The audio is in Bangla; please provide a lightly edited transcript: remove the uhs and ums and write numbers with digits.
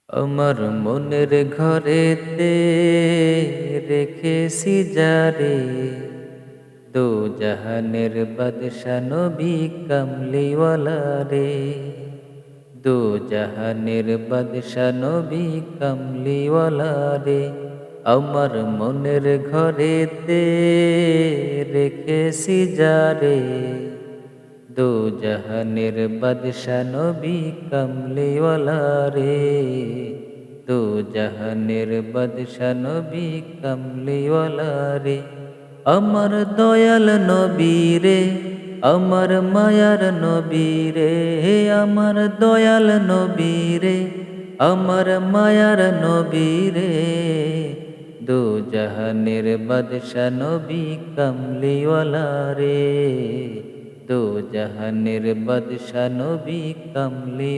আমার মনের ঘরেতে রেখেছি যারে, দো জাহানের বাদশা নবী কামলিওয়ালা রে। দো জাহানের বাদশা নবী কামলিওয়ালা রে। আমার মনের ঘরেতে রেখেছি যারে, দো জাহানের বাদশা নবী কামলিওয়ালা রে। দো জাহানের বাদশা নবী কামলিওয়ালা রে। আমার দয়াল নবী রে, আমার মায়ার নবী রে। আমার দয়াল নবী রে, আমার মায়ার নবী রে। দো জাহানের বাদশা নবী কামলিওয়ালা রে। দো জাহানের বাদশা নবী কামলি